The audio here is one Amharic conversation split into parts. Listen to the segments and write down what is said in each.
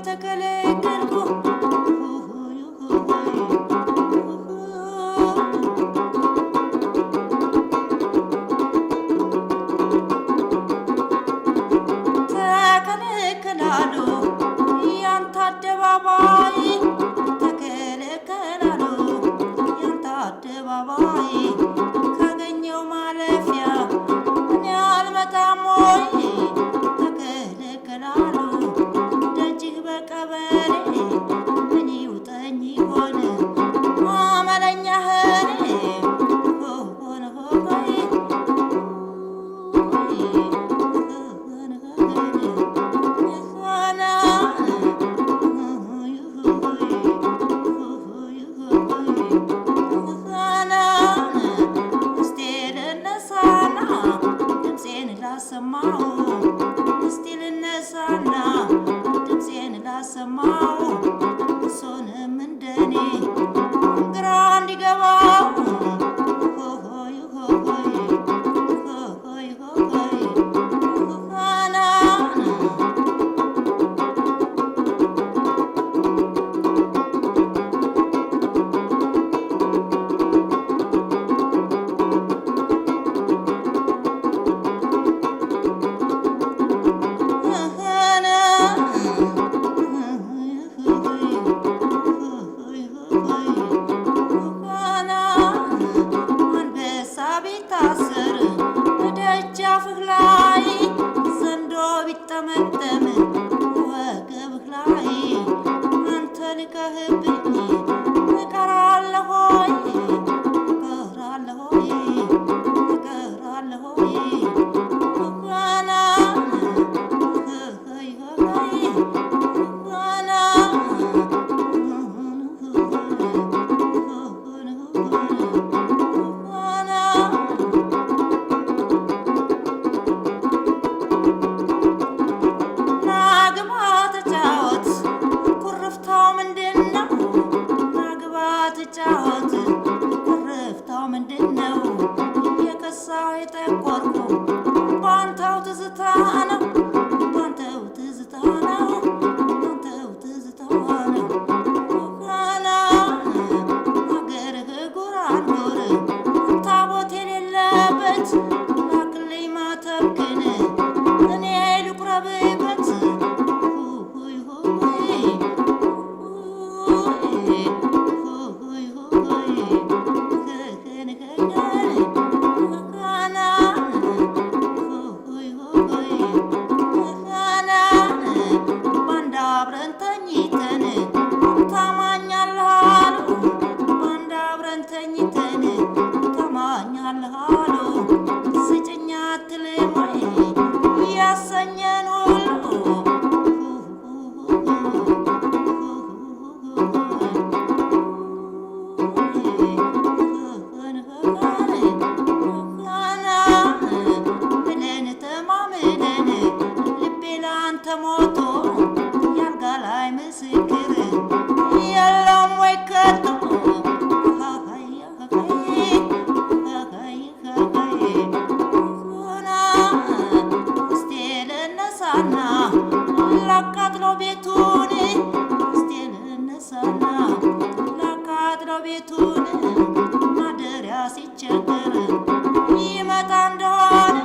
ተከለከልኩ ተከለከላሉ ያንተ አደባባይ ተከለከላሉ ያንተ አደባባይ ካገኘው ማለፊያ እኔ አልመጣም ወይ ተከለከላሉ ደጅህ በቀበሌ ምን ይውጠኝ ይሆን አመለኛህን ሆነ ሆይ ላሰማው እስቲ ልነሳና ድምፄን ላሰማው እሱንም እንደኔ ግራ እንዲገባው ሆይ ሆይ ሆይ ሆይ ቢታሰር ደጃፍህ ላይ ዘንዶ ቢጠመጠም ወገብህ ላይ አንተ ልከህብኝ እቀራለሁ ሆይ እቀራለሁ ሆይ እቀራለሁ ሆይ ጫወት ረፍታው ምንድነው የከሳው የጠቆርኩ ባንተው ትዝታ ነው ባንተው ትዝታ ነው ባንተው ትዝታ ነው ኋላ አገርህ ጉራንጉር ታቦት የሌለበት ላክልኝ ማተብክን እኔ ልቁረብበት ስጭኝ አትልም ወይ ያሰኘን ሁሉ ብለን ተማምለን ልቤ ላንተ ሞቶ ያልጋ ላይ ምስክር የለም ወይ ከቶ ላቃጥሎ ቤቱን እስቲ ልነሳና ላቃጥሎ ቤቱን ማደሪያ ሲቸገር ይመጣ እንደሆነ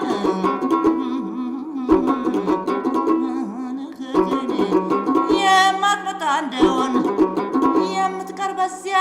የማትመጣ እንደሆነ የምትቀር በዚያ